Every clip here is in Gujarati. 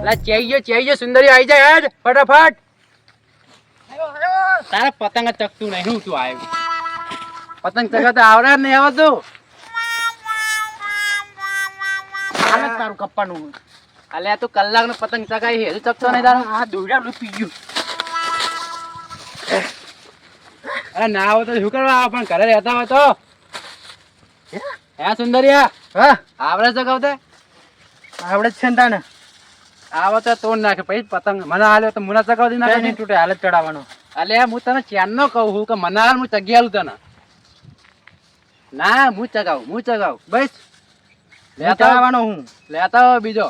અલા ચેઈ સુંદરી આવી જાય હેડ ફટાફટ. તારે પતંગ ચકતું નહીં હું તું આવ્યું. પતંગ ચગાવતા આવડે જ નહીં આવતું. આને તારું કપ્પાનું. અલ્યા તું કલાક નો પતંગ ચગાવી હજુ ચકતો નહીં તારો. આ દોડા લૂપી ગયું. અરે ના આવો તો શું કરવા આવો પણ ઘરે રહેતા હોય તો. હે સુંદરિયા હા આવડે ચગાવતે? આવડે જ છે ને તાને. આવો તો તોડ નાખે પછી પતંગ મને હાલ્યો તો મને ચગાવતી નાખે નહીં તૂટે હાલ જ ચડાવવાનો. અલ્યા હું તને ચાંદ નો કહું છું કે મને હાલ હું ચગિયાલું તને. ના હું ચગાવું બસ લેતા આવવાનો હું લેતા આવો બીજો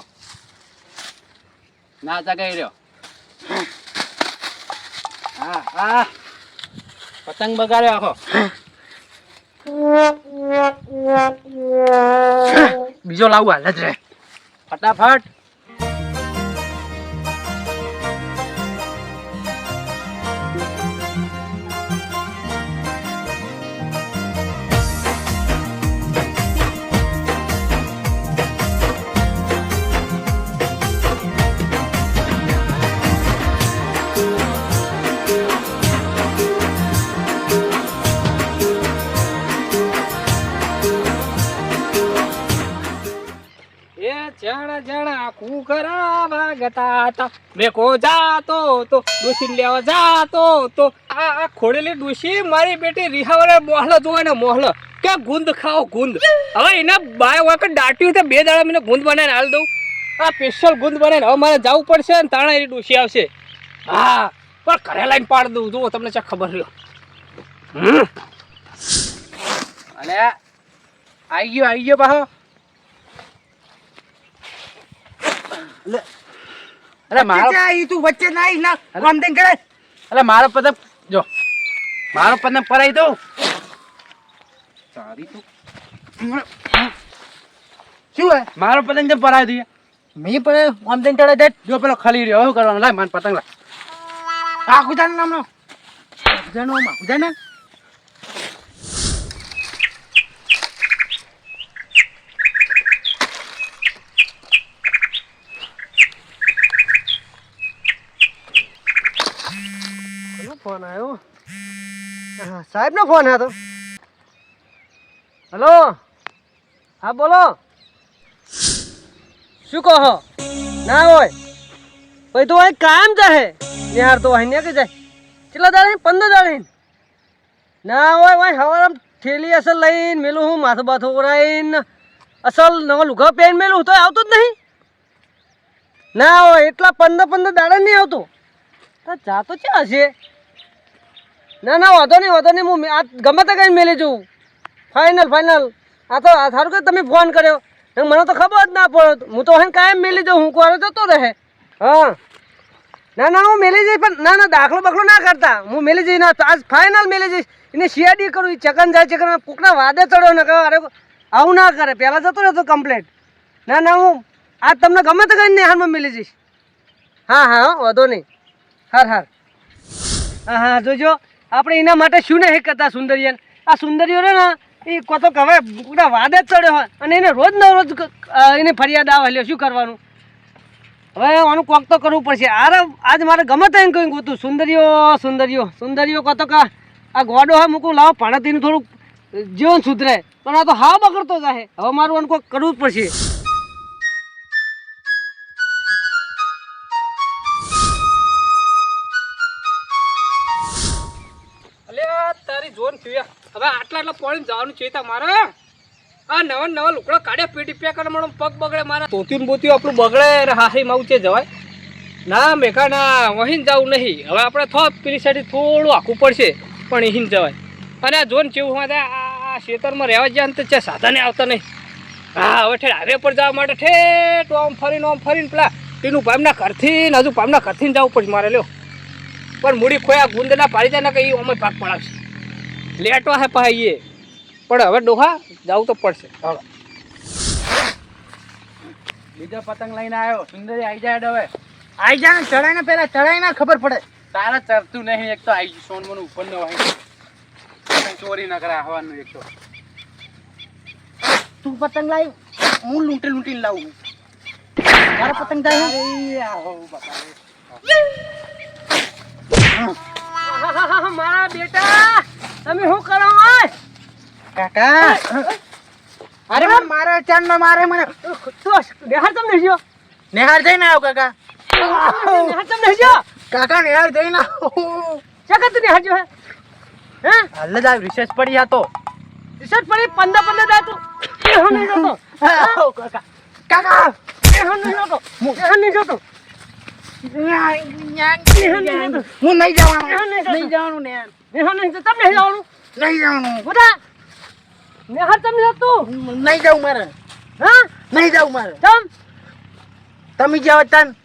ના ચગાઈ રહ્યો. હા હા પતંગ બગાડ્યો આખો. બીજો લાવું હાલ જ રે ફટાફટ. જણા કુકરા વાગતા હતા મેં કો જાતો તો ડોસી લેવા જાતો તો આ ખોડેલી ડોસી મારી બેટી રિહાવરે મોહલો જોવે ને મોહલો કે ગુંદ ખાઓ ગુંદ. હવે એને બાય વખત દાટ્યું તો 2 દાડા મને ગુંદ બનાવીને હાલ દઉં. આ સ્પેશિયલ ગુંદ બનાવીને હવે મારે જવું પડશે ને તાણા એની ડોસી આવશે. હા પણ ઘરે લાઈને પાડ દઉં જુઓ તમને ચા ખબર રહ્યો. અને આવી ગયો પાછો. અરે મારો તું વચ્ચે ના આવી ના આમ તેમ કરે. અરે મારો પતંગ જો મારો પતંગ પરાઈ દઉં. સારી તું શું હે મારો પતંગ તો પરાઈ દઈએ મેં પણ આમ તેમ ચડે દે. જો પેલો ખાલી રહ્યો શું કરવાનું લાય માન પતંગ લાય. આ કુદાન નામનો કુદાનો માં કુદાને ફોન આવ્યો. હા સાહેબ નો ફોન હતો. હેલો હા બોલો શું કહો? ના હોય ભાઈ તો કામ જાહે યાર તો અહીં કે જાય કેટલા દાડે 15 દાડે ના હોય ભાઈ હવારે થેલી અસલ લઈને મેલું હું માથું બાથું ઓરાઈને અસલ નવા લુગા પહેન મેલું તો આવતું જ નહીં. ના હોય એટલા 15 દાડે નહીં આવતું. જાતો ક્યાં હશે? ના વાંધો નહીં હું આ ગમે તે કઈ મેલી જઉં ફાઇનલ. આ તો સારું કે તમે ફોન કર્યો મને તો ખબર જ ના પડે. હું તો હવે કાયમ મેલી જાઉં હું કોરે જતો રહે. હા ના હું મેલી જઈશ પણ ના દાખલો બખલો ના કરતા હું મેલી જઈશ ના આજ ફાઇનલ મેલી જઈશ. એને સીઆઈડી કરું એ ચકન જાય ચકન કોકના વાદે ચડ્યો ને કહે અરે આવું ના કરે પહેલાં જતો રહેતો કમ્પ્લેટ. ના હું આજ તમને ગમે તે કઈ હારમાં મેલી જઈશ. હા વાંધો નહીં. હાર હા જોજો આપણે એના માટે શું નહીં કરતા સુંદરિયાને. આ સુંદરીઓ ને એ કોતો હવે વાદે જ ચડ્યો હોય અને એને રોજ એને ફરિયાદ આવે લ્યો શું કરવાનું. હવે આનું કોક તો કરવું પડશે. આજ મારે ગમે તે કહ્યું ગોતું સુંદરીઓ કોતો કા આ ગોડો હોય મૂકું લાવો પાણાતીનું થોડુંક જીવન સુધરે પણ આ તો હા બગડતો જાય. હવે મારું આનું કોક કરવું જ પડશે. તારી જોન થયા હવે આટલા પાણી જવાનું છે મારે. આ નવા લુકડા કાઢ્યા પેટી પેક કરે મારો પગ બગડે મારા તોતીન બોતી આપણું બગડે હાહી માં છે જવાય ના મેઘા ના વહીને જવું નહીં. હવે આપણે પેલી સાઈડ થોડું આખું પડશે પણ અહીં જવાય. અને આ જોન કેવું હોય આ ખેતરમાં રહેવા જાય ને તો સાધને આવતા નહીં. હા હવે ઠેર હાઈવે પર જવા માટે ઠેઠ આમ ફરીને પેલા તેનું પામના ઘરથી હજુ પામના ઘરથી જવું પડશે મારે લ્યો. પણ મૂડી ખોયા ગુંદ ના પાડી જાય ને કે એ અમે પાક પડાવશે લેટો હે પાઈએ પણ હવે ડોહા જવું તો પડશે. હવે બીજો પતંગ લઈને આવ્યો સુંદરી આવી જાય. હવે આવી જાય ને ચડાઈને પેલા ચડાઈને ખબર પડે. તારા ચડતું નહીં એક તો આવી સોન મને ઉપર નો હોય ચોરી ન કરે હવાનું. એક તો તું પતંગ લાવી હું લૂંટીને લાવું મારા પતંગ જાય હે? મારા બેટા તમે શું કરો ઓય? કાકા અરે મને મારે ચાંદ નો મારે મને તો નેહાર તમને જો નેહાર જઈને આવ્યો કાકા નેહાર તમને જો કાકા નેહાર જઈને આવ્યો જગત તું નેહાર જો હે હાલ જ આ રિસર્ચ પડી હતો રિસર્ચ પડી 15 દા તું એહો નહીં જતો કાકા કાકા એહો નહીં જતો એહો નહીં જતો હું નહીં જવાનું નહીં જવાનું ને એહો નહીં જતો તમને જવાનું નહીં જવાનું બધા નેહાર તમને જતું નહીં જાઉં મારે હા નહીં જાઉં મારે તમ તમે જાવ તન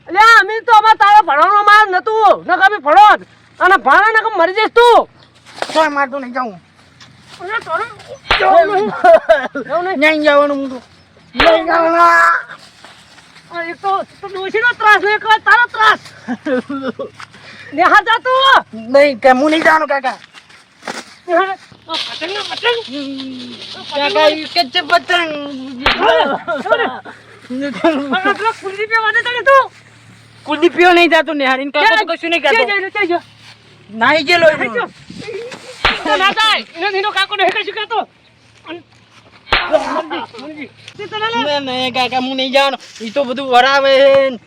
એટલે અમે તો અમાર તારા ભણવાનું માર નતું ન કભી ભણોત અને ભણા ન મરી જઈશ તું કોઈ મારતું નહીં જાઉં અરે તારે જવું નહીં નહીં જવાનું હું તો નહીં જવાનું એક તો ડોશીનો ત્રાસ ને એક વાર તારો ત્રાસ નેહાર જાતું નહીં કે હું નહીં જવાનું કાકા નેહાર પતંગ કાકા ઈ કે છે પતંગ આટલા કુલદી પે વાદે તને તું કુલદીપ પીઓ નહીં જાતું નેહાર ઇન કાકા તો કશું નહીં કરતો નહીં ગયેલો ના થાય એનો કાકો ને કશું કહેતો નહીં કાકા હું નહીં જવાનું ઈ તો બધું ભરાવે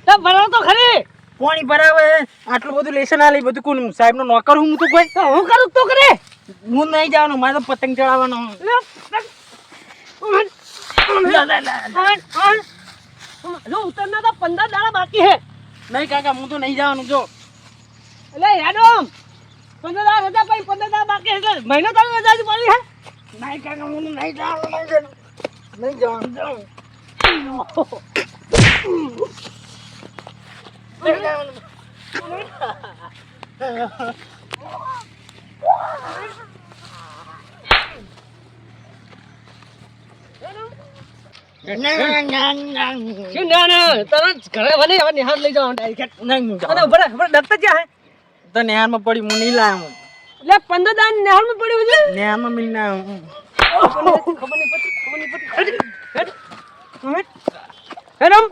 તો ભણો તો ખરી પાણી ભરાવે આટલું બધું લેશન આલે બધું કોણ સાહેબ નો નોકર હું તો કોઈ તો હું કરું તો કરે હું નહીં જવાનું મારે તો પતંગ ચડાવવાનો જો ઉતરના તો 15 દાડા બાકી હે નહીં કાકા હું તો નહીં જવાનું જો એટલે યાદમ 15 દાડા હતા પછી 15 દાડા બાકી હે મહિનો તારી રજા જ પડી હે નહીં કાકા હું નહીં જવાનું નહીં જવાનું શું ના તરત ઘરે વને હવે નિહાર લઈ જવાનું ડાયરેક્ટ નહીં અને ઉભા ડક્ટર ક્યાં હે તો નેહારમાં પડી હું નહીં લાવ્યો એટલે 15 દાડા નિહારમાં પડ્યું છે નેહારમાં મિલને આવ્યો ખબર નહીં પડી હેડમ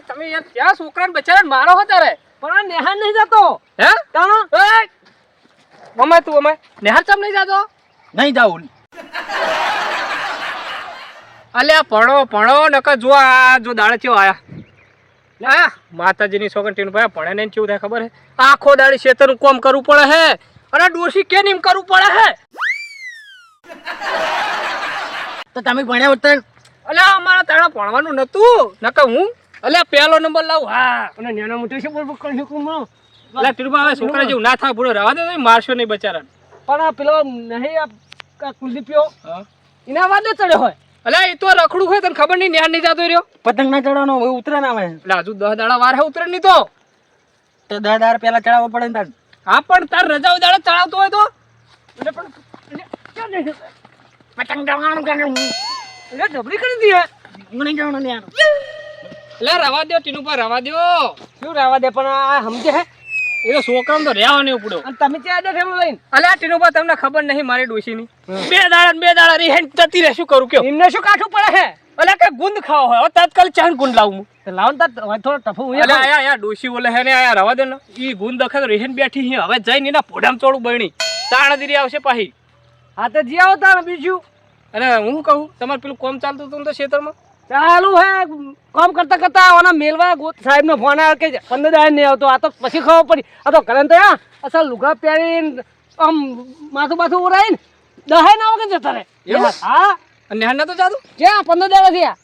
તમે ત્યાં છોકરાને બચારાને મારો હો તારે પણ નેહાર નહીં જતો હે તાનો મમ્મી તું અમે નેહાર ચમ નહીં જતો નહીં જાઉં અલ્યા ભણો નકર જો આ જો દાડે ચેવો આયા હા માતાજીની સોગન ટીન ભાઈ ભણે ને કેવું થાય ખબર હે આખો દાડી ખેતરનું કામ કરવું પડે હે અને ડોશી કે નીમ કરવું પડે હે તો તમે ભણ્યા હોત અલ્યા અમારા તારા ભણવાનું નતું નકર હું અલ્યા પહેલો નંબર લાવું હા અને નાના મોટી છે બોલ કરી શકું હું અલ્યા ટીરબા હવે છોકરા જેવું ના થાય બુડો રવા દે મારશો નહીં બચારા પણ આ પેલો નહીં આ કુલદીપ્યો એના વાદે ચડ્યો હોય અલ્યા એ તો રખડું હોય તને ખબર નહીં ન્યાર નહીં જાતો રહ્યો પતંગ ના ચડાવવાનો હવે ઉતરે ના આવે એટલે હજુ 10 દાડા વાર હે ઉતરે નહીં તો 10 દાડા પહેલા ચડાવવા પડે ને તાર હા પણ તાર રજાઓ દાડા ચડાવતો હોય તો એટલે પણ ક્યાં નહીં પતંગ ચડાવવાનું કે એટલે જબરી કરી દી હે હું નહીં જવાનું ને યાર એટલે રવા દો ટીનુ પર રવા દો શું રવા દે પણ આ સમજે હે એ તો છોકરાને તો રહેવા નહીં ઉપડ્યો અને તમે ત્યાં આડે ફેમલો લઈને અલ્યા ટીનુ પર તમને ખબર નહીં મારી ડોશીની 2 દાડા રી હેન જતી રહે શું કરું કયો એમને શું કાઠું પડે હે અલ્યા કે ગુંદ ખાવો હોય હવે તાત્કાલિક ચાન ગુંદ લાવું તો લાવ ને થોડો ટફો હું અલ્યા આયા ડોશી બોલે હે ને આયા રવા દે ને ઈ ગુંદ દખે તો રેહન બેઠી હે હવે જઈને એના પોડામ ચોડું બણી તાણદીરી આવશે પાહી હા તો જી આવો તાણ બીજું અને હું કહું તમારે પેલું કોમ ચાલતું હતું તો ખેતરમાં ચાલુ હે કામ કરતા કરતા ઓના મેલવા ગોત સાહેબ નો ફોન આવ્યો કે 15 દાડા નહીં આવતો આ તો પછી ખબર પડી આ તો ઘરે તો અસલ લુગા પહેરીને આમ માથું બાથું ઉરાઈને 10 ના વગર જતા રહે હા અને નેહાર તો જાતું ક્યાં 15 દાડા થયા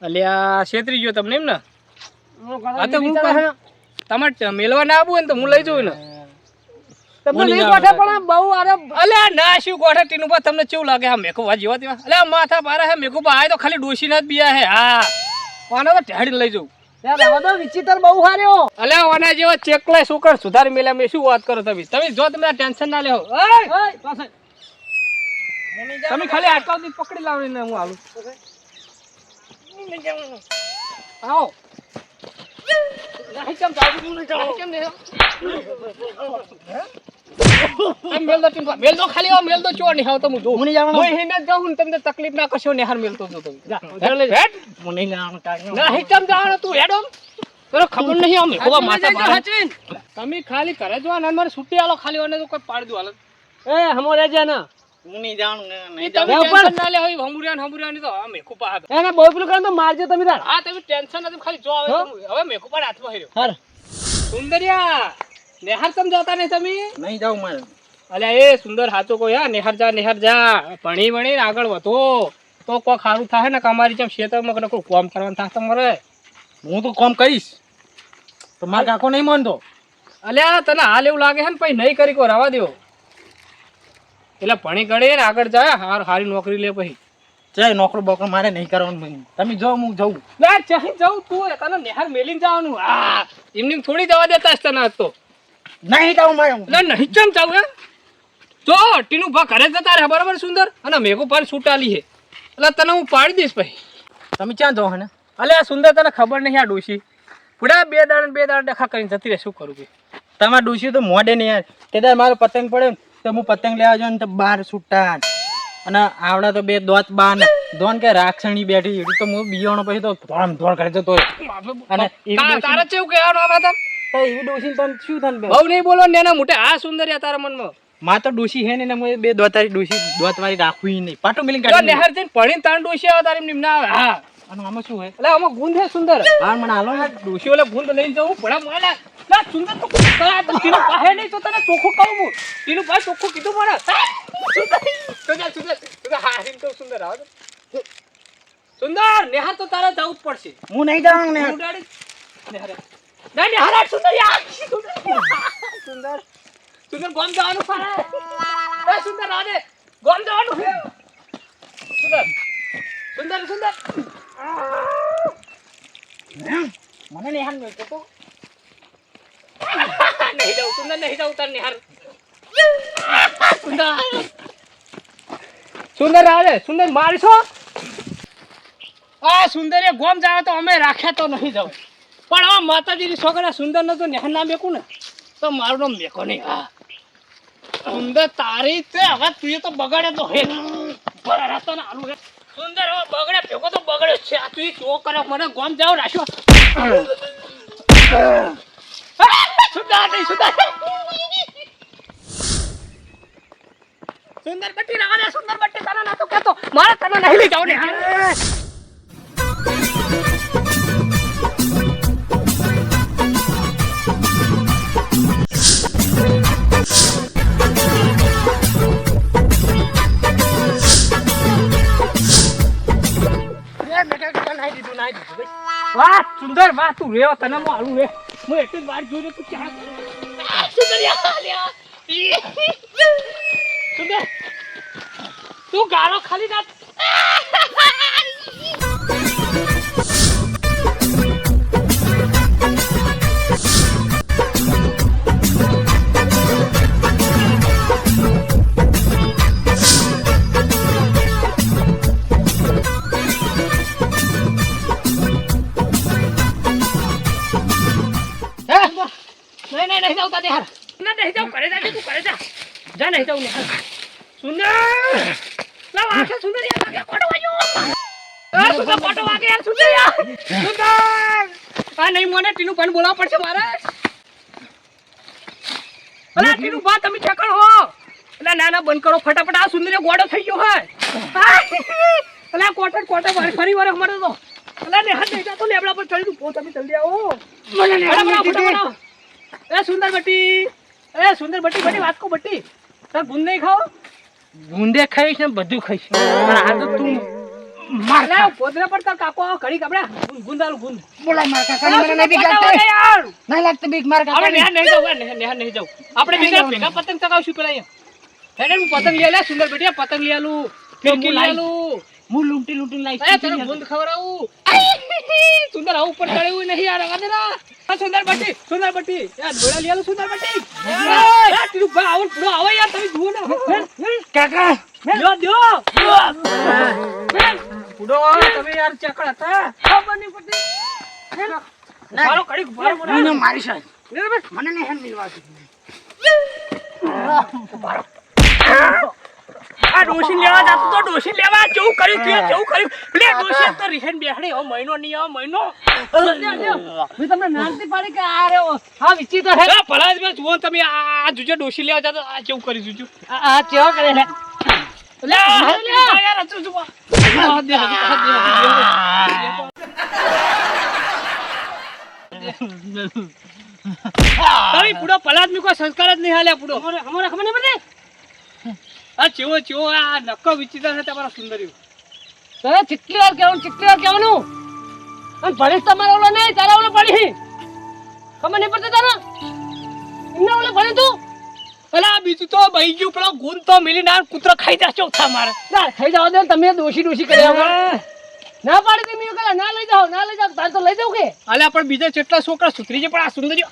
અલ્યા છેતરી ગયો તમને એમ ને આ તો હું તમારે મેલવા ના આવું ને તો હું લઈ જઉં ને તમને નહીં ગોઠે પણ બહુ આરે અલ્યા ના શું ગોઠે ટીનું પર તમને કેવું લાગે હા મેકુબા જેવા તેવા અલ્યા માથા પારે હે મેકુબા આય તો ખાલી ડોશી ના જ બિયા હે હા ઓને તો ઢાડી લઈ જઉં યાર હવે તો વિચિત્ર બહુ હાર્યો અલ્યા ઓના જેવા ચેકલાય સુકર સુધારી મેલ્યા મે શું વાત કરો તમે જો તમે ટેન્શન ના લેવો તમે ખાલી આટલાથી પકડી લાવીને હું હાલું આવો નહીં કેમ જાવ તું નહીં જાવ કેમ નહીં મેલ દો ટીમ મેલ દો ખાલી મેલ દો ચો નહીં આવતો હું જો હું નહીં જાણો હું હિને જાઉં તમને તકલીફ ના કરશો નેહાર મેલતો જો તમે જા હેડ હું નહીં જાણો કાઈ નહીં કેમ જાણો તું હેડો તને ખબર નહીં અમે ઓવા માથા મારા તમે ખાલી કરે જો અને મારે છૂટી આલો ખાલી ઓને તો કોઈ પાડ દો હાલ એ હમો રહેજે ને હું નહીં જાણું નહીં તમે ટેન્શન ના લે હોય હમુરિયાન તો અમે કુપા હાથ એને બોય પેલું કરે તો મારજો તમે તાર હા તમે ટેન્શન નથી ખાલી જો આવે હવે મેં કુપા હાથમાં હેર્યો હર સુંદરિયા નેહાર સમજાવતા નહીં તમે નહીં જાઉં મારે અલ્યા એ સુંદર હાચો કોઈ હા નેહાર જા ભણી ભણી આગળ વધો તો કોઈ ખારું થાય ને અમારી જેમ ખેતરમાં કોઈ કામ કરવાનું થાય તમારે હું તો કામ કરીશ તો મારા કાકો નહીં માનતો અલ્યા તને હાલ એવું લાગે છે ને પછી નહીં કરી કો રવા દેવો એટલે ભણી ગળે ને આગળ જાય હારી નોકરી લે પછી ચાલ નોકરો બોકરો મારે નહીં કરવાનું તમે જો હું જઉં ના ચાહી જાઉં તું તને નેહાર મેલીને જવાનું હા એમની થોડી જવા દેતા તને આજ તો નહીં જાઉં મારે ના નહીં ચમ જાવ હે જો ટીનું ભા ઘરે જતા રહે બરાબર સુંદર અને મેઘો પાન છૂટાલી છે એટલે તને હું પાડી દઈશ પછી તમે ક્યાં જાઓ હને અલે આ સુંદર તને ખબર નહીં આ ડોશી પૂરા બે દાડા ડખા કરીને જતી રહે શું કરું કે તમારે ડૂસી તો મોડે નહીં યાર તે મારો પતંગ પડે ને તો હું પતંગ લેવા જાઉં ને તો બહાર છૂટા અને આવડા તો બે દોત બાર ને દોન કે રાખસણી બેઠી એવી તો હું બિયાણો પછી તો ધોળ કરે જતો અને તારે કેવું કહેવાનું આ વાત એવી ડોસી તને શું થને બહુ નહીં બોલો ને એના મોટે આ સુંદરિયા તારા મનમાં માં તો ડોસી હે ને હું બે દોતારી ડોસી દોતવારી રાખવી નહીં પાટો મિલિંગ તો કાઢી નહેર જઈને પડીને તાર ડોશી આવે તારે એમ ના આવે હા અને આમાં શું હે એટલે આમાં ગુંદ હે સુંદર હા મને હાલો ને ડોશી ઓલે ગુંદ લઈને જવું પડે મને ના સુંદર તો તીનું પાહે નહીં તો તને ચોખ્ખું કહું હું તીનું ભાઈ ચોખ્ખું કીધું મને સુંદર હારીને તો સુંદર આવે સુંદર નેહાર તો તારે જવું જ પડશે હું નહીં જાઉં ને નેહાર સુંદર સુંદર સુંદર ગોમ જવાનું સારા સુંદર આને ગોમ જવાનું સુંદર સુંદર સુંદર મને નિહાર મળતો તો નહીં જાઉં સુંદર નહીં જાઉં તાર નિહાર સુંદર સુંદર આવે સુંદર મારશો આ સુંદર એ ગોમ જાવે તો અમે રાખ્યા તો નહીં જાવ પણ આ માતાજીની છોકરા સુંદર ન તો નિહાર ના મેકું ને તો મારું નામ મેકો નહીં હા સુંદર તારી તે હવે તું તો બગાડે તો હે બરાબર તો ના આલુ હે સુંદર હવે બગડે ભેગો તો બગડે છે આ તું ચો કરે મને ગોમ જાવ રાખ્યો સુંદર નહીં સુંદર સુંદર બટ્ટી રાવા દે સુંદર બટ્ટી તારા ના તો કહેતો મારે તને નહીં લઈ જાવ ને વાહ સુંદર વાહ તું રેવા તને હું આલું રે હું એટલી જ વાર જોઈ તું ક્યાં સુંદર સુંદર તું ગાળો ખાલી ના नहीं जाऊ ताते यार ना नहीं जाऊ करे जाके तू करे जा नहीं जाऊ यार सुंदर ला आके सुंदर यार आके फोटो वाजो सुंदर फोटो आके यार सुंदर आ नहीं मोने टीनू पण बोलाव પડશે મારે અલા ટીનુ બા તમે ઠેકણ હો અલા ના ના બંધ કરો ફટાફટ આ સુંદર ગોડો થઈ ગયો હે અલા કોટે ફરી વાર અમારે તો અલા ને હાથ નહીં જાતો લેબડા પર ચડી તું પો તમે જલ્દી આવો મને ને ફટાફટ ए सुंदर बट्टी बात को बट्टी सर बूंद नहीं खाओ ગુંદે ખાઈશ ને બધું ખાઈશ પણ આ તો તું मार ले पोदरे पर तर काको घड़ी कपड़ा गुंदालू गुंद બોલા માર કાકા મને નહીં બીક લાગતી यार નહીં લાગતી બીક માર કાકા अबे नहीं जाओ नहीं जाओ આપણે બીજા ભેગા પતંગ ચગાવશું પેલા અહીંયા હેડે હું પતંગ લઈ લે સુંદર બટિયા પતંગ લઈ આલું ફિરકી લઈ આલું હું લૂંટી લાઈશ એ તને ગુંદ ખવરાવું સુંદર આ ઉપર ચડ્યું નહીં યાર આ દેના આ સુંદર બટ્ટી યાર ડોળા લઈ આલું સુંદર બટ્ટી યાર તું બા આવન પૂરો આવે યાર તમે જુઓ ને કાકા દો પૂરો તમે યાર ચકડા હતા ખબર નહીં પડતી મારો કડીક ભરો મને. મને મારી સાહેબ બરાબર? મને નહીં હેન મિલવા આ ડોશી લેવા જાતો તો ડોશી લેવા કેવું કર્યું તે કેવું કર્યું લે ડોશી તો રિહેન બેહડી હવે મહિનો નહીં આવે મહિનો મેં તમને નાનથી પાડી કે આ રે હા વિચિત્ર હે આ ભલા જ જુઓ તમે આ જુજો ડોશી લેવા જાતો આ કેવું કરી જુજો આ ચેવો કરે લે લે યાર હજુ જુઓ તમે પૂડો પલાદ મી કોઈ સંસ્કાર જ નહીં હાલ્યા પૂડો હમણાં ખબર નહીં પડતી આ ચેવો ચેવો આ નક્કો વિચિત્ર છે તમારા સુંદરીઓ તારે ચીટલી વાર કહેવાનું અને ભણીશ તમારો ઓલો નહીં તારા ઓલો ભણી ખબર નહીં પડતી તારા એમને ઓલો ભણી તું અલા બીજું તો બહી ગયું પેલો ગુણ તો મિલી ના કૂતરો ખાઈ જાશો થા મારે ના ખાઈ જાવ દે તમે ડોશી કર્યા ના પાડી દે મેં કહેલા ના લઈ જાઓ તાર તો લઈ જાવ કે અલા પણ બીજા કેટલા છોકરા સુધરી છે પણ આ સુંદરીઓ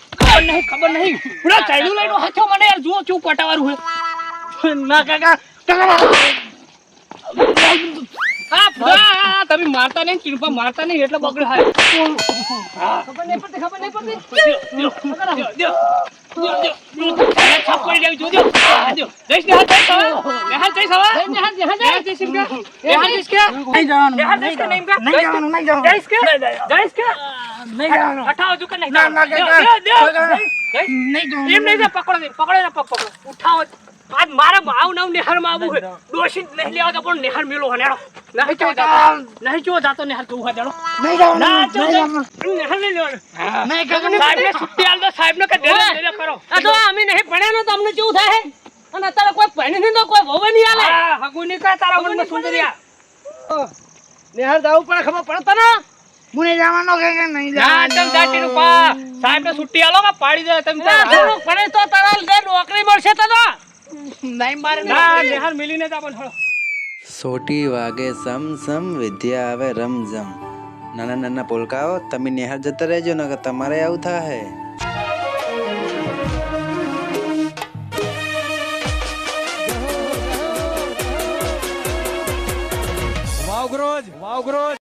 ખબર નહીં પૂરા ચાઈનું લઈને હાથો મને યાર જુઓ ચૂ પટાવારું હે ના કાકા હા પૂરા તમે મારતા નહીં ચીણપા મારતા નહીં એટલે બગડ હાય ખબર નહીં પડતી ઉઠાવો આજ મારા ભાવ નવ નેહર માં આવું છે ડોશી નહીં લેવા તો પણ નેહર મેલો હનેડો નહીં ચો જાતો નેહર કેવું હા દેડો ના ચો નેહર નહીં લેવાનો સાહેબ ને છુટ્ટી આલ દો સાહેબ ને કે દે કરો આ તો અમે નહીં ભણ્યા ને તો અમને કેવું થાય અને અત્યારે કોઈ ભણે નહીં તો કોઈ ભવે નહીં હાલે હગુ ની કા તારા મનમાં સુંદરિયા નેહર જાવું પણ ખબર પડતો ને મને જવાનો કે નહીં ના તમ જાટી નું પા સાહેબ ને છુટ્ટી આલો કે પાડી દે તમે થોડું ભણે તો તારા નોકરી મળશે તો નહીં મારે ના નેહર મિલીને જ આપણ થોડો સોટી વાગે સમ સમ વિદ્યા આવે રમઝમ નાના નાના પોલકાઓ તમે નિહાર જતા રહેજો ને કે તમારે આવું થાય વાવગ્રોજ